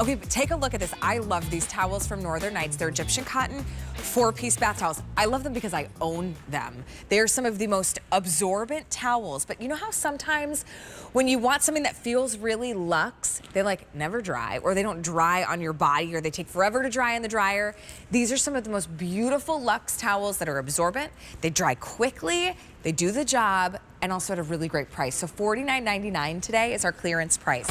Okay, but take a look at this. I love these towels from Northern Nights. They're Egyptian cotton, 4-piece bath towels. I love them because I own them. They're some of the most absorbent towels, but you know how sometimes when you want something that feels really luxe, they like never dry, or they don't dry on your body, or they take forever to dry in the dryer. These are some of the most beautiful luxe towels that are absorbent. They dry quickly, they do the job, and also at a really great price. So $49.99 today is our clearance price.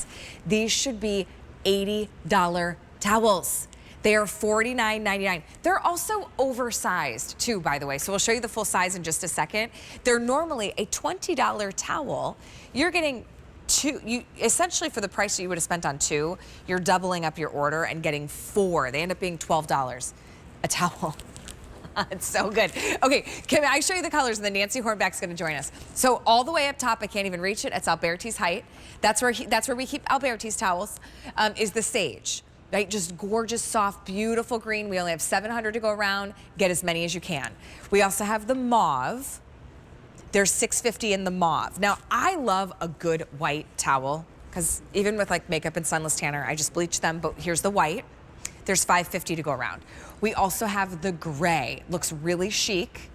These should be $80 towels. They are $49.99. They're also oversized too, by the way. So we'll show you the full size in just a second. They're normally a $20 towel. You're getting two, essentially for the price that you would have spent on two, you're doubling up your order and getting four. They end up being $12 a towel. It's so good. Okay, can I show you the colors, and then Nancy Hornback's gonna join us. So all the way up top, I can't even reach it, it's Alberti's height. That's where we keep Alberti's towels, is the sage. Right, just gorgeous, soft, beautiful green. We only have 700 to go around. Get as many as you can. We also have the mauve. There's $6.50 in the mauve. Now, I love a good white towel, because even with like makeup and sunless tanner, I just bleach them, but here's the white. There's $5.50 to go around. We also have the gray. Looks really chic.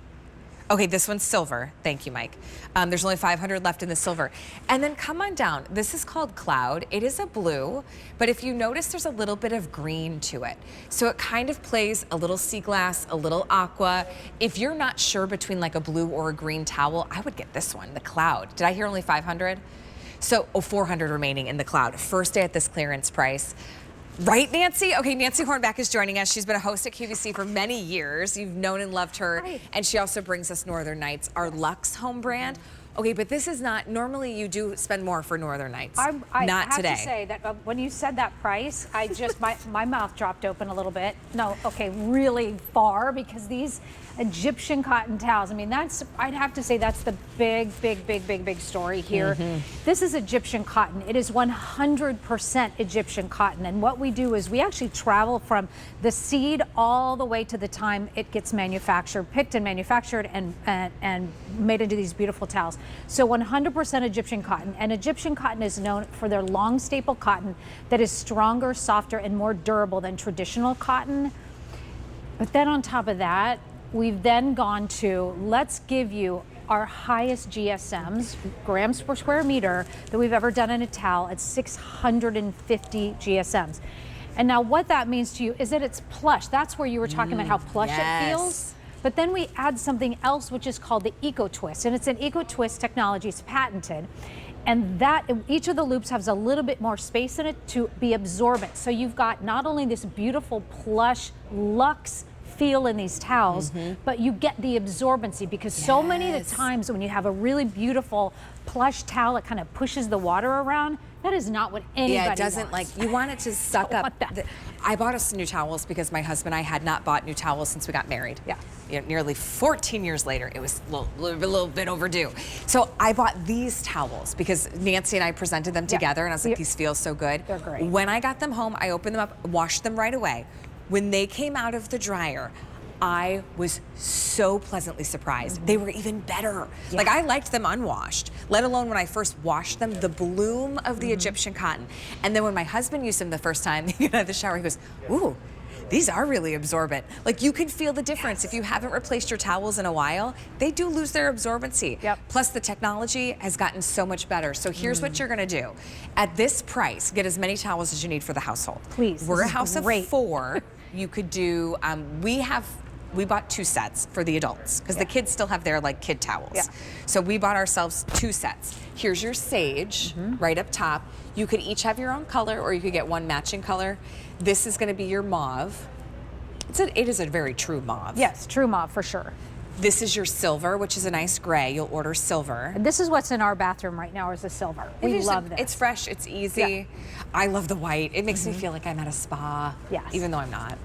Okay, this one's silver. Thank you, Mike. There's only 500 left in the silver. And then come on down. This is called Cloud. It is a blue, but if you notice, there's a little bit of green to it. So it kind of plays a little sea glass, a little aqua. If you're not sure between like a blue or a green towel, I would get this one, the Cloud. Did I hear only 500? So, 400 remaining in the Cloud. First day at this clearance price. Right, Nancy? Okay, Nancy Hornback is joining us. She's been a host at QVC for many years. You've known and loved her. Right. And she also brings us Northern Nights, our luxe home brand. Okay, but this is not, normally you do spend more for Northern Nights. I not have today. to say that when you said that price, I just, my mouth dropped open a little bit. No, okay, really far, because these Egyptian cotton towels, I mean, I'd have to say that's the big story here. This is Egyptian cotton. It is 100% Egyptian cotton. And what we do is we actually travel from the seed all the way to the time it gets manufactured, picked and manufactured and made into these beautiful towels. So 100% Egyptian cotton. And Egyptian cotton is known for their long staple cotton that is stronger, softer, and more durable than traditional cotton. But then on top of that, we've then gone to, let's give you our highest GSMs, grams per square meter, that we've ever done in a towel at 650 GSMs. And now what that means to you is that it's plush. That's where you were talking about how plush it feels. But then we add something else, which is called the Eco Twist. And it's an Eco Twist technology, it's patented. And that, each of the loops has a little bit more space in it to be absorbent. So you've got not only this beautiful plush luxe feel in these towels, but you get the absorbency, because so many of the times when you have a really beautiful plush towel, it kind of pushes the water around. That is not what anybody it doesn't wants. Like, you want it to suck up. I bought us new towels because my husband and I had not bought new towels since we got married. Yeah. You know, nearly 14 years later, it was a little bit overdue. So I bought these towels because Nancy and I presented them together, and I was like, these feel so good. They're great. When I got them home, I opened them up, washed them right away. When they came out of the dryer, I was so pleasantly surprised. They were even better. Like, I liked them unwashed, let alone when I first washed them, the bloom of the Egyptian cotton. And then when my husband used them the first time, he got out of the shower, he goes, ooh, these are really absorbent. Like, you can feel the difference. If you haven't replaced your towels in a while, they do lose their absorbency. Plus, the technology has gotten so much better. So here's what you're gonna do. At this price, get as many towels as you need for the household. Please, we're a house of 4. You could do, we bought 2 sets for the adults, because the kids still have their like kid towels. So we bought ourselves 2 sets. Here's your sage right up top. You could each have your own color, or you could get one matching color. This is gonna be your mauve. It is a very true mauve. Yes, true mauve for sure. This is your silver, which is a nice gray. You'll order silver. And this is what's in our bathroom right now, is the silver. We love this. It's fresh, it's easy. I love the white. It makes me feel like I'm at a spa, even though I'm not.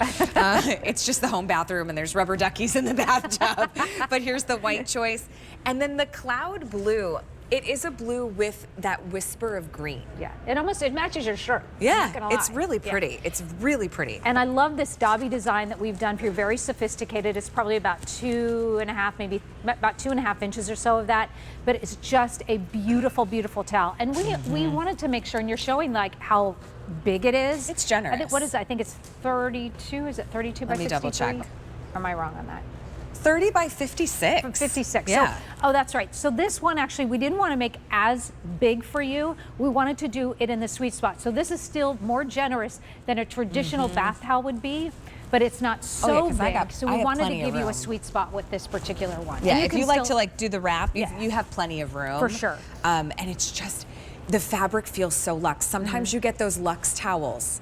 It's just the home bathroom, and there's rubber duckies in the bathtub. But here's the white choice. And then the Cloud Blue. It is a blue with that whisper of green. Yeah, it matches your shirt. Yeah, it's really pretty. It's really pretty. And I love this Dobby design that we've done for you. Very sophisticated. It's probably about 2.5, maybe about 2.5 inches or so of that. But it's just a beautiful, beautiful towel. And we wanted to make sure, and you're showing like how big it is. It's generous. I think, what is that? I think it's 32. Is it 32 by 63? Let me double check. Or am I wrong on that? 30 by 56. From 56. Yeah. So, oh, that's right. So this one, actually, we didn't want to make as big for you. We wanted to do it in the sweet spot. So this is still more generous than a traditional bath towel would be, but it's not so big. So we wanted to give you a sweet spot with this particular one. Yeah, if you like to do the wrap, you have plenty of room. For sure. And it's just, the fabric feels so luxe. Sometimes you get those luxe towels,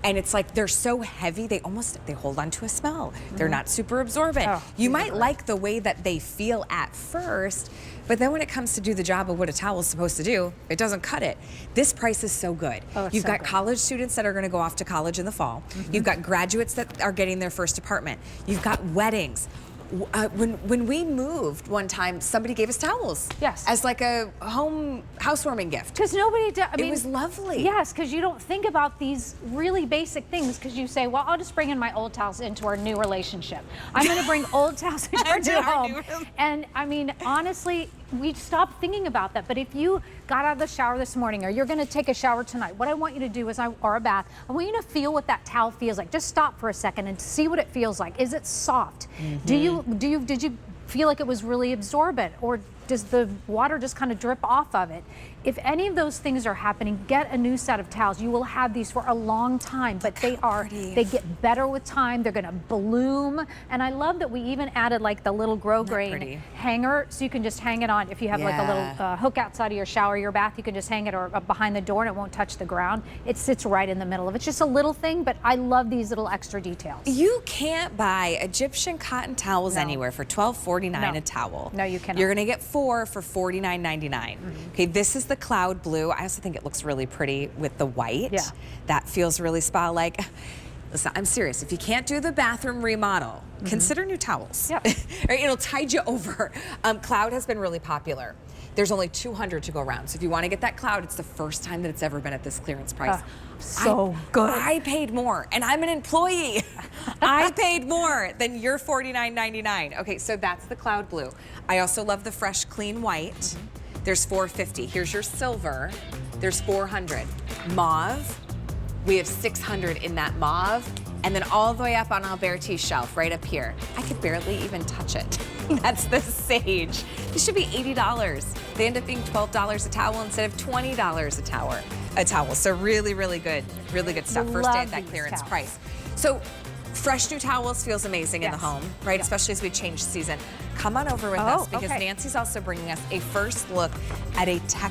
and it's like they're so heavy, they hold on to a smell. They're not super absorbent. Oh, you might like the way that they feel at first, but then when it comes to do the job of what a towel is supposed to do, it doesn't cut it. This price is so good. Oh, it's You've so got good. college students that are gonna go off to college in the fall. You've got graduates that are getting their first apartment. You've got weddings. When we moved one time, somebody gave us towels. Yes. As like a housewarming gift. Because nobody does. I mean, It was lovely. Yes, because you don't think about these really basic things because you say, well, I'll just bring in my old towels into our new relationship. I'm going to bring old towels into our new home. And I mean, honestly, we stopped thinking about that. But if you got out of the shower this morning or you're going to take a shower tonight, what I want you to do is, or a bath, I want you to feel what that towel feels like. Just stop for a second and see what it feels like. Is it soft? Did you feel like it was really absorbent, or does the water just kind of drip off of it? If any of those things are happening, get a new set of towels. You will have these for a long time, but they get better with time. They're gonna bloom. And I love that we even added like the little grow grain hanger, so you can just hang it on. If you have like a little hook outside of your shower, your bath, you can just hang it or behind the door and it won't touch the ground. It sits right in the middle of it. It's just a little thing, but I love these little extra details. You can't buy Egyptian cotton towels anywhere for $12.49 a towel. No, you cannot. You're gonna get 4 for $49.99. Okay, this is the cloud blue. I also think it looks really pretty with the white. Yeah. That feels really spa-like. Listen, I'm serious. If you can't do the bathroom remodel, consider new towels. Yep. Right, it'll tide you over. Cloud has been really popular. There's only 200 to go around. So if you want to get that cloud, it's the first time that it's ever been at this clearance price. So good. I paid more, and I'm an employee. I paid more than your $49.99. Okay, so that's the cloud blue. I also love the fresh, clean white. There's $450. Here's your silver. There's $400. Mauve. We have $600 in that mauve. And then all the way up on Alberti's shelf, right up here. I could barely even touch it. That's the sage. This should be $80. They end up being $12 a towel instead of $20 a towel. So really, really good stuff. First day at that clearance price. So fresh new towels feels amazing in the home, right? Especially as we change season. Come on over with us because Nancy's also bringing us a first look at a